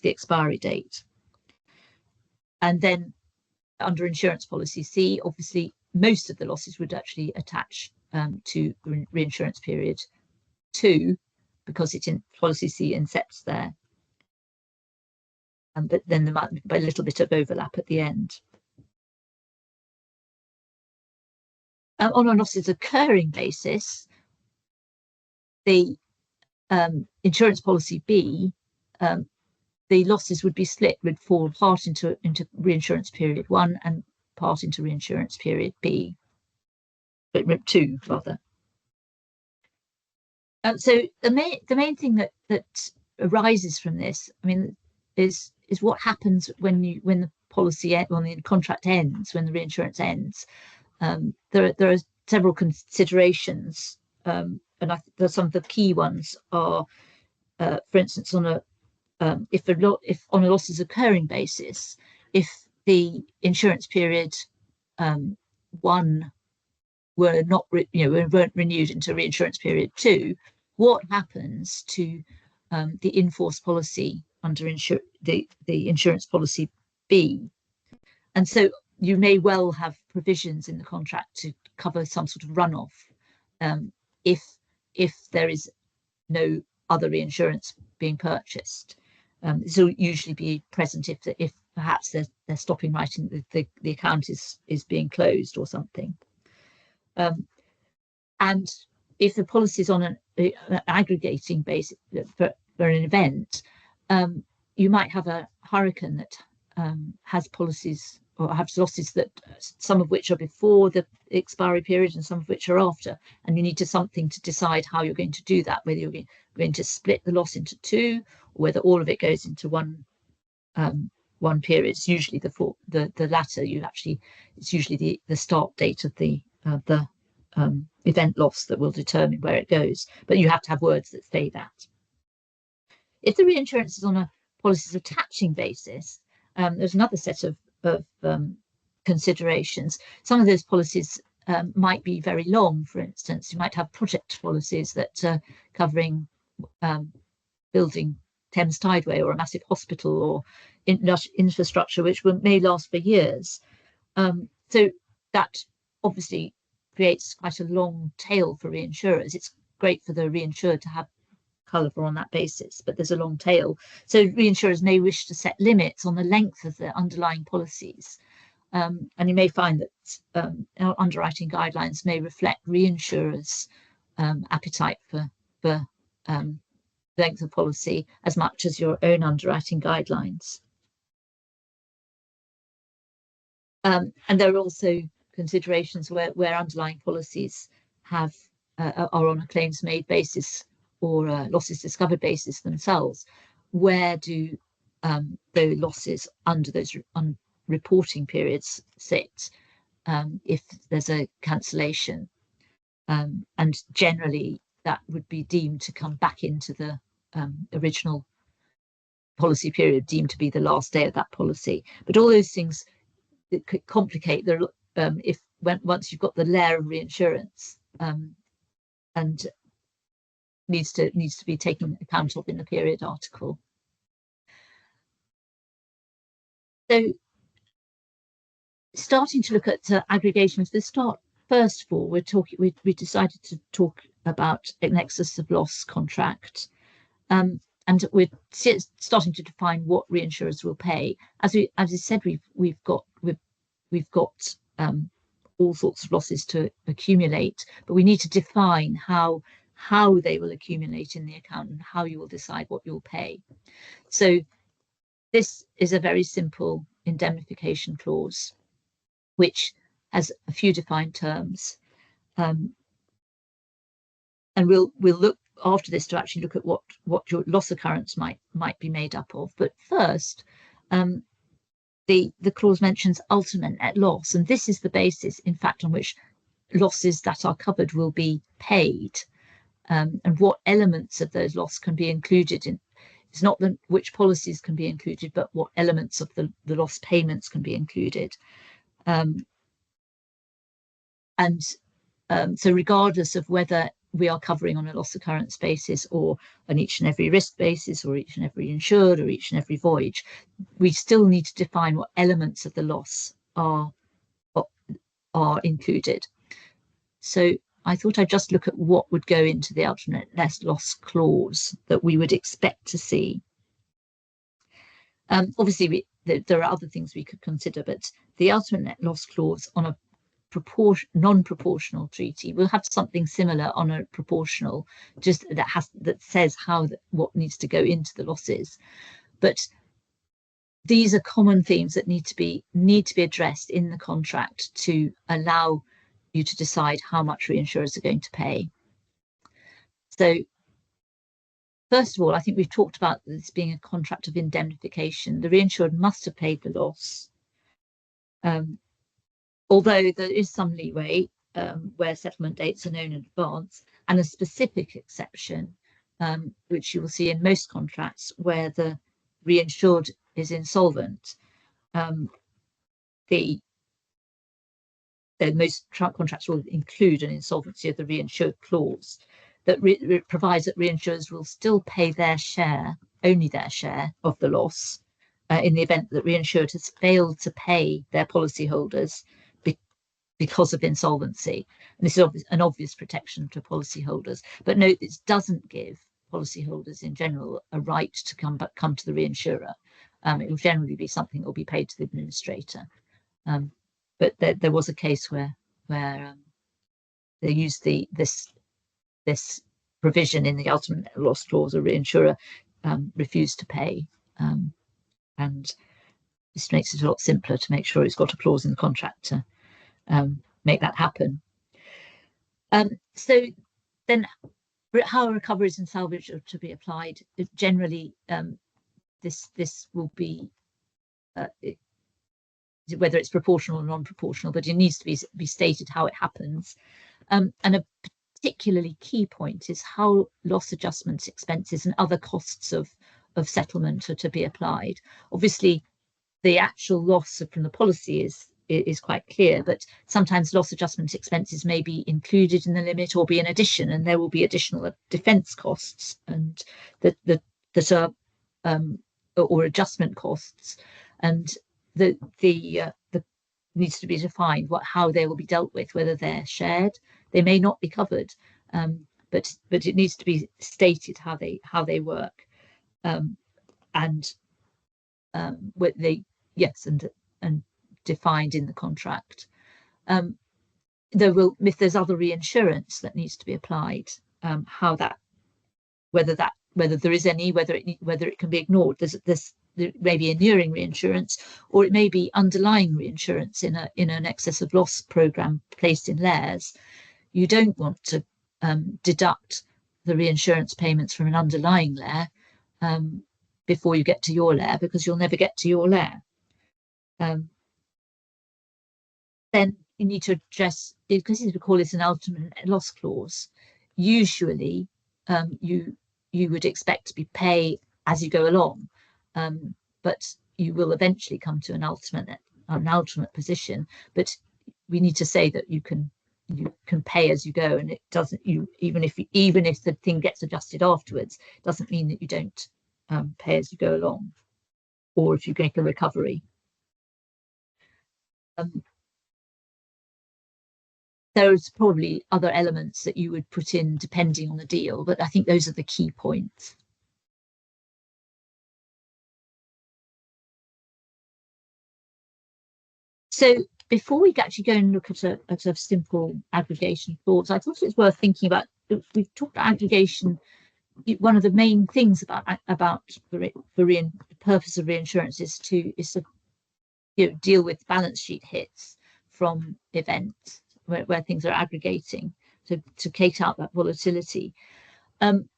expiry date. And then under insurance policy C, obviously most of the losses would actually attach to reinsurance period 2 because it's in policy C incepts there. But then there might be a little bit of overlap at the end. On a losses occurring basis, the insurance policy B, the losses would be split, would fall part into reinsurance period 1 and part into reinsurance period B, but 2 rather. So the main thing that arises from this, I mean, is what happens when the policy when the contract ends, when the reinsurance ends. there are several considerations, and I think some of the key ones are, for instance, on a if on a losses occurring basis, if the insurance period one were not weren't renewed into reinsurance period 2, what happens to the in-force policy under the insurance policy B? And so you may well have provisions in the contract to cover some sort of runoff if there is no other reinsurance being purchased. This will usually be present if perhaps they're stopping writing, the account is being closed or something. And if the policy is on an aggregating basis for an event, you might have a hurricane that has policies or has losses that some of which are before the expiry period and some of which are after, and you need something to decide how you're going to do that, whether you're going to split the loss into 2 or whether all of it goes into one period. It's usually the latter. It's usually the start date of the event loss that will determine where it goes, but you have to have words that say that. If the reinsurance is on a policies attaching basis, there's another set of considerations. Some of those policies might be very long. For instance, you might have project policies that are covering building Thames Tideway or a massive hospital or infrastructure which may last for years. So that obviously creates quite a long tail for reinsurers. It's great for the reinsurer to have cover on that basis, but there's a long tail. So reinsurers may wish to set limits on the length of the underlying policies. And you may find that our underwriting guidelines may reflect reinsurers' appetite for length of policy as much as your own underwriting guidelines. And there are also considerations where underlying policies are on a claims made basis or losses discovered basis themselves. Where do the losses under those reporting periods sit if there's a cancellation? And generally that would be deemed to come back into the original policy period, deemed to be the last day of that policy. But all those things that could complicate the once you've got the layer of reinsurance and needs to be taken account of in the period article. So starting to look at aggregation for the start, first of all, we decided to talk about an excess of loss contract, and we're starting to define what reinsurers will pay. As I said, we've got all sorts of losses to accumulate, but we need to define how they will accumulate in the account and how you will decide what you'll pay. So this is a very simple indemnification clause, which has a few defined terms. And we'll look after this to actually look at what your loss occurrence might be made up of. But first, the clause mentions ultimate net loss, and this is the basis, in fact, on which losses that are covered will be paid. And what elements of those losses can be included in. It's not which policies can be included, but what elements of the loss payments can be included. So regardless of whether we are covering on a loss occurrence basis or an each and every risk basis or each and every insured or each and every voyage, we still need to define what elements of the loss are included. So I thought I'd just look at what would go into the ultimate net loss clause that we would expect to see. Obviously, there are other things we could consider, but the ultimate net loss clause on a non-proportional treaty will have something similar on a proportional, just that says what needs to go into the losses. But these are common themes that need to be addressed in the contract to allow you to decide how much reinsurers are going to pay. So first of all, I think we've talked about this being a contract of indemnification. The reinsured must have paid the loss, although there is some leeway where settlement dates are known in advance, and a specific exception, which you will see in most contracts where the reinsured is insolvent. Most contracts will include an insolvency of the reinsured clause that provides that reinsurers will still pay their share, only their share of the loss, in the event that reinsured has failed to pay their policyholders because of insolvency. And this is an obvious protection to policyholders. But note, this doesn't give policyholders in general a right to come to the reinsurer. It will generally be something that will be paid to the administrator. But there was a case where they used this provision in the ultimate loss clause. A reinsurer refused to pay, and this makes it a lot simpler to make sure it's got a clause in the contract to make that happen. So then, how recoveries and salvage are to be applied? Generally, this will be whether it's proportional or non-proportional, but it needs to be stated how it happens. And a particularly key point is how loss adjustments, expenses, and other costs of settlement are to be applied. Obviously, the actual loss from the policy is quite clear, but sometimes loss adjustment expenses may be included in the limit or be an addition, and there will be additional defence costs and that are or adjustment costs, and the needs to be defined how they will be dealt with, whether they're shared. They may not be covered, but it needs to be stated how they work, and what they and defined in the contract. If there's other reinsurance that needs to be applied, whether there is any, whether it can be ignored. There may be inuring reinsurance, or it may be underlying reinsurance in an excess of loss program placed in layers. You don't want to deduct the reinsurance payments from an underlying layer before you get to your layer, because you'll never get to your layer. Then you need to address, because we call this an ultimate loss clause. Usually, you would expect to be paid as you go along, but you will eventually come to an ultimate position. But we need to say that you can pay as you go, and it doesn't. Even if the thing gets adjusted afterwards, it doesn't mean that you don't pay as you go along, or if you make a recovery. There's probably other elements that you would put in depending on the deal, but I think those are the key points. So before we actually go and look at a simple aggregation clause, I thought it's worth thinking about. We've talked about aggregation. One of the main things about the purpose of reinsurance is to deal with balance sheet hits from events where things are aggregating, to take out that volatility. And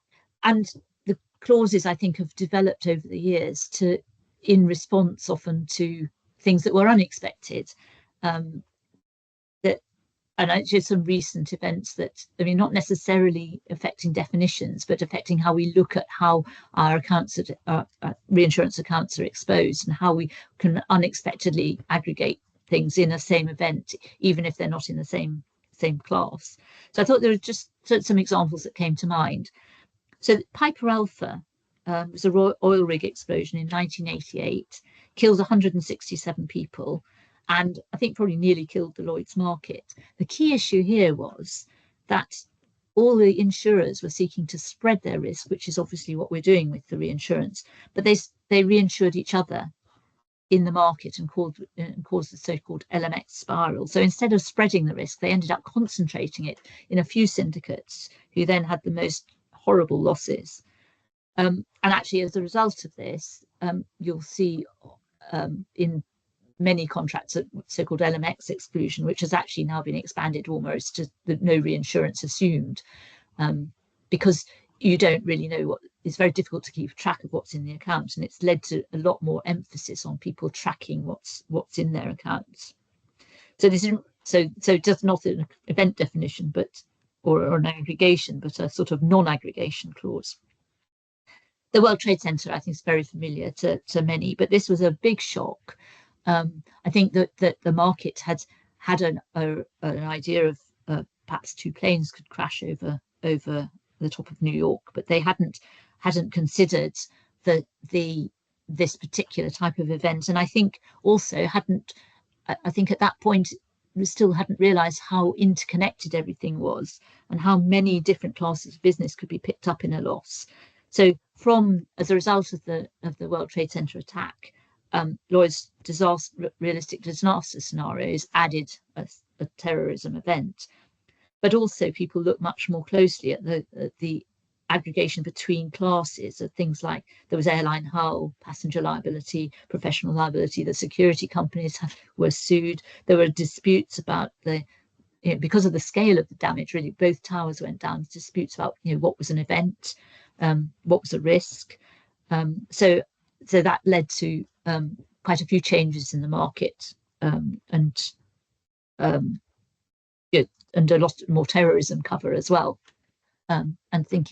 the clauses, I think, have developed over the years in response often to things that were unexpected. And actually some recent events that, not necessarily affecting definitions, but affecting how we look at how our accounts, reinsurance accounts are exposed, and how we can unexpectedly aggregate things in a same event, even if they're not in the same class. So I thought there were just some examples that came to mind. So Piper Alpha was a oil rig explosion in 1988, killed 167 people, and I think probably nearly killed the Lloyd's market. The key issue here was that all the insurers were seeking to spread their risk, which is obviously what we're doing with the reinsurance, but they reinsured each other in the market and caused the so-called LMX spiral. So instead of spreading the risk, they ended up concentrating it in a few syndicates, who then had the most horrible losses. And actually, as a result of this, you'll see in many contracts a so-called LMX exclusion, which has actually now been expanded almost to no reinsurance assumed, because you don't really know it's very difficult to keep track of what's in the account, and it's led to a lot more emphasis on people tracking what's in their accounts. So this is so just not an event definition, but or an aggregation, but a sort of non-aggregation clause. The World Trade Center, I think, is very familiar to many, but this was a big shock. I think that the market had an idea of perhaps two planes could crash over the top of New York, but they hadn't considered this particular type of event, and I think also I think at that point we still hadn't realized how interconnected everything was and how many different classes of business could be picked up in a loss. So as a result of the World Trade Center attack, Lloyd's realistic disaster scenarios added a terrorism event, but also people look much more closely at the aggregation between classes of things like there was airline hull, passenger liability, professional liability. The security companies were sued. There were disputes about because of the scale of the damage. Really, both towers went down. Disputes about what was an event, what was a risk. So that led to quite a few changes in the market, and a lot more terrorism cover as well. And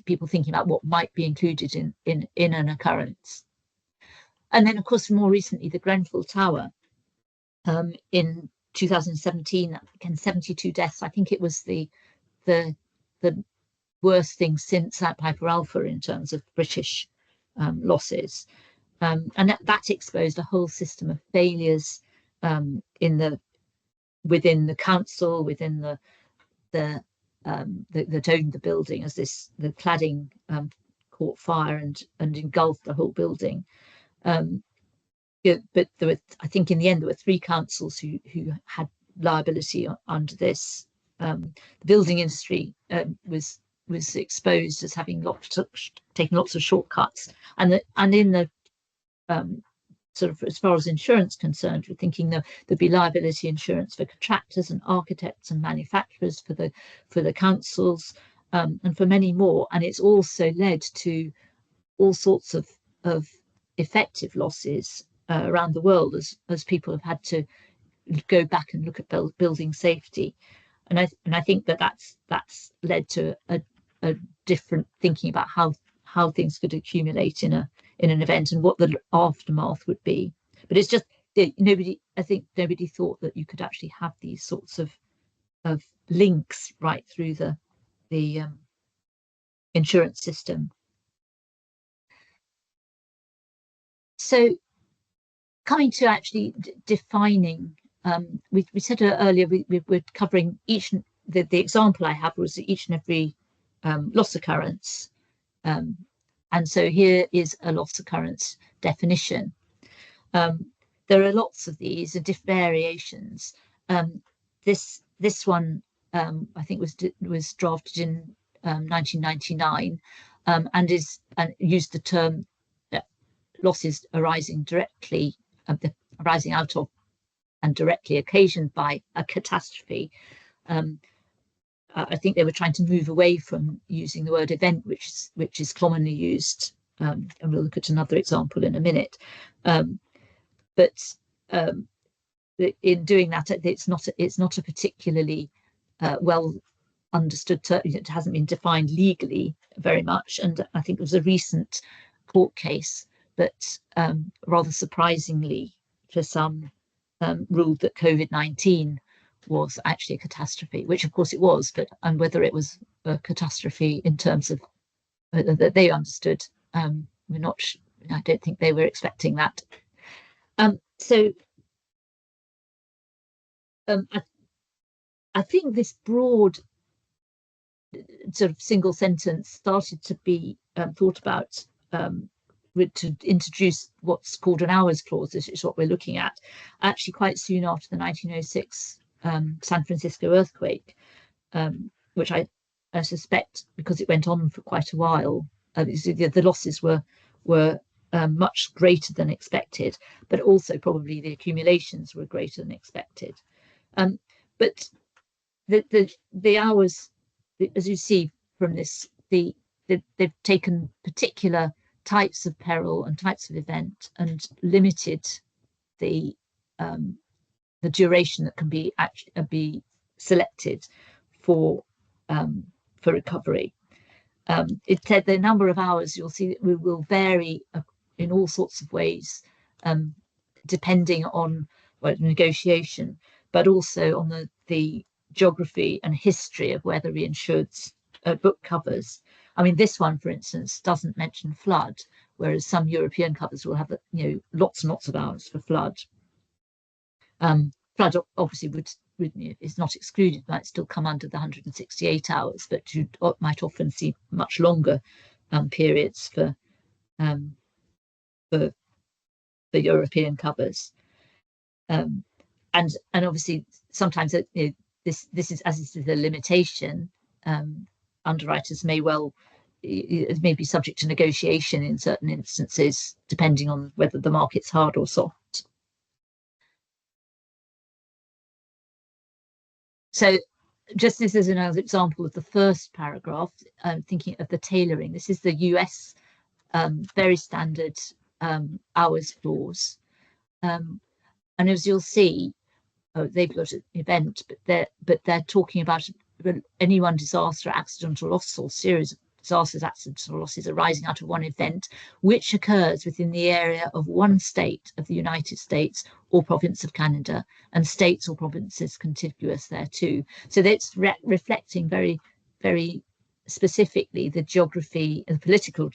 people thinking about what might be included in an occurrence. And then, of course, more recently, the Grenfell Tower in 2017, again, 72 deaths. I think it was the worst thing since Piper Alpha in terms of British losses. And that exposed a whole system of failures within the council, within that owned the building, as the cladding caught fire and engulfed the whole building. But I think in the end there were 3 councils who had liability under this. The building industry was exposed as having taken lots of shortcuts, and in the sort of, as far as insurance concerned, we're thinking there'd be liability insurance for contractors and architects and manufacturers, for the councils, and for many more. And it's also led to all sorts of effective losses around the world as people have had to go back and look at building safety. And I think that's led to a different thinking about how things could accumulate in an event and what the aftermath would be. But it's just nobody thought that you could actually have these sorts of links right through the insurance system. So coming to actually defining, we said earlier we're covering the example I have was each and every loss occurrence. And so here is a loss occurrence definition. There are lots of these and different variations. This one I think was drafted in 1999 and used the term losses arising out of and directly occasioned by a catastrophe. I think they were trying to move away from using the word event, which is commonly used, and we'll look at another example in a minute. But in doing that, it's not a particularly well understood term. It hasn't been defined legally very much, and I think there was a recent court case that rather surprisingly for some ruled that COVID-19 was actually a catastrophe, which of course it was, and whether it was a catastrophe in terms of that they understood, I don't think they were expecting that. So I think this broad sort of single sentence started to be thought about to introduce what's called an hours clause, which is what we're looking at, actually quite soon after the 1906 San Francisco earthquake, which I suspect, because it went on for quite a while, the losses were much greater than expected, but also probably the accumulations were greater than expected. But the hours, as you see from this, they've taken particular types of peril and types of event and limited the the duration that can be selected for recovery. It said the number of hours, you'll see that will vary in all sorts of ways, depending on negotiation, but also on the geography and history of where the reinsured's book covers. I mean, this one, for instance, doesn't mention flood, whereas some European covers will have lots and lots of hours for flood. Flood obviously is not excluded, might still come under the 168 hours, but you might often see much longer periods for European covers. And obviously sometimes this is, as this is a limitation, underwriters may be subject to negotiation in certain instances, depending on whether the market's hard or soft. So just this is another example of the first paragraph, thinking of the tailoring. This is the US very standard hours clause. And as you'll see, they've got an event, but they're talking about any one disaster, accidental loss, or series of disasters, accidental losses arising out of one event, which occurs within the area of one state of the United States or province of Canada, and states or provinces contiguous thereto. So that's reflecting very, very specifically the geography, the political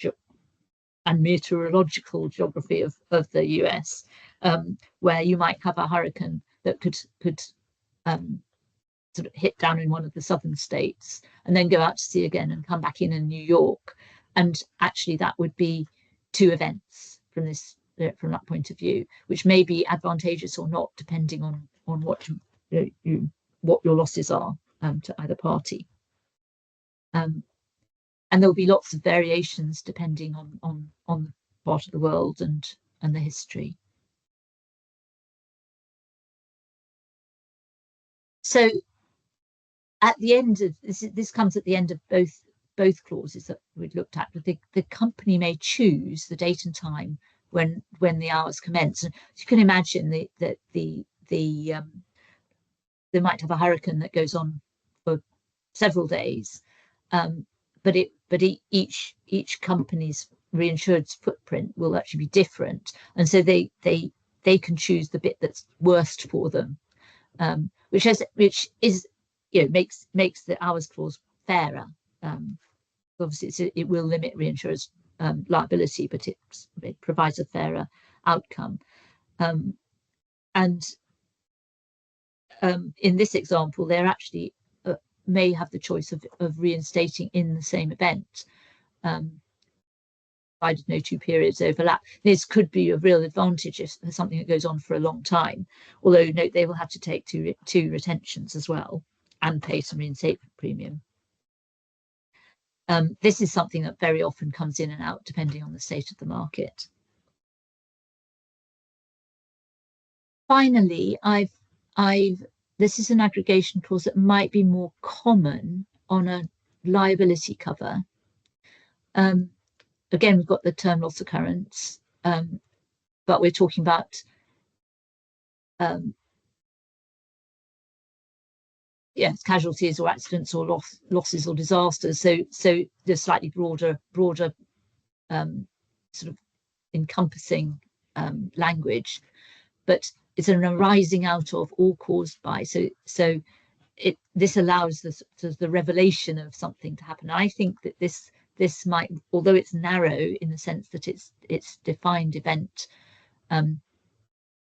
and meteorological geography of the US, where you might have a hurricane that could sort of hit down in one of the southern states and then go out to sea again and come back in New York. And actually that would be two events from that point of view, which may be advantageous or not, depending on what what your losses are to either party. And there'll be lots of variations depending on the part of the world and the history. So at the end of this comes at the end of both clauses that we've looked at. The company may choose the date and time when the hours commence. And you can imagine that they might have a hurricane that goes on for several days, but each company's reinsured footprint will actually be different, and so they can choose the bit that's worst for them, which is makes the hours clause fairer. Obviously it will limit reinsurers' liability, but it provides a fairer outcome. And in this example, they're actually may have the choice of reinstating in the same event, provided no two periods overlap. This could be a real advantage if there's something that goes on for a long time, although note they will have to take two retentions as well and pay some reinstatement premium. This is something that very often comes in and out depending on the state of the market. Finally, this is an aggregation clause that might be more common on a liability cover. Again, we've got the term loss occurrence, but we're talking about casualties or accidents or losses or disasters. So there's slightly broader sort of encompassing language, but it's an arising out of or caused by. So this allows the revelation of something to happen. I think that this might, although it's narrow in the sense that it's defined event,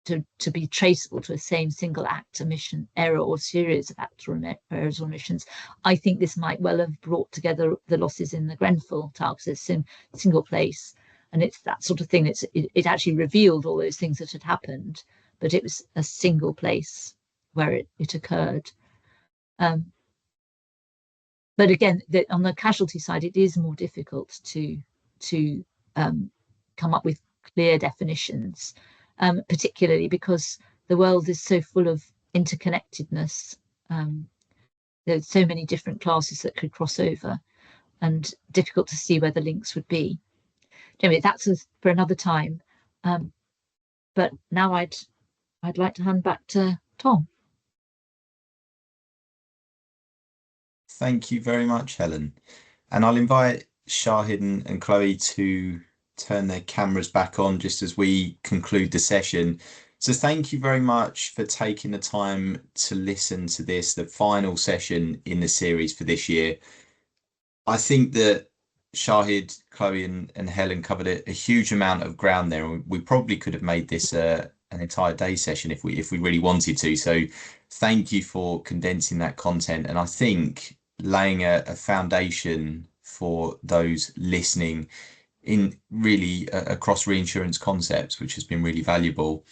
to be traceable to a same single act, omission, error, or series of acts or errors or omissions, I think this might well have brought together the losses in the Grenfell Tower, because it's in single place, and it's that sort of thing. It actually revealed all those things that had happened, but it was a single place where it occurred. But again, on the casualty side, it is more difficult to come up with clear definitions. Particularly because the world is so full of interconnectedness. There's so many different classes that could cross over, and difficult to see where the links would be. Anyway, that's for another time. But now I'd like to hand back to Tom. Thank you very much, Helen. And I'll invite Shahid and Chloe to turn their cameras back on just as we conclude the session. So thank you very much for taking the time to listen to this, the final session in the series for this year. I think that Shahid, Chloe and Helen covered a huge amount of ground there. And we probably could have made this an entire day session if we really wanted to. So thank you for condensing that content. And I think laying a foundation for those listening in really across reinsurance concepts, which has been really valuable.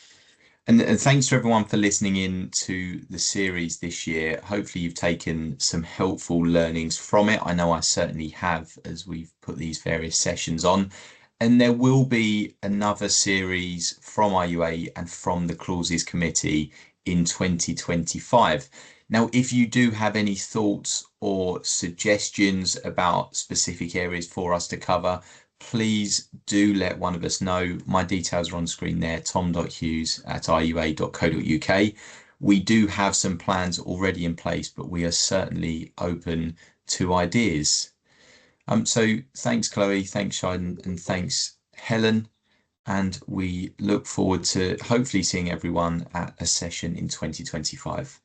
And thanks to everyone for listening in to the series this year. Hopefully you've taken some helpful learnings from it. I know I certainly have as we've put these various sessions on. And there will be another series from IUA and from the Clauses Committee in 2025. Now, if you do have any thoughts or suggestions about specific areas for us to cover, please do let one of us know. My details are on screen there, tom.hughes@iua.co.uk. We do have some plans already in place, but we are certainly open to ideas. So thanks, Chloe, thanks, Shahid, and thanks, Helen. And we look forward to hopefully seeing everyone at a session in 2025.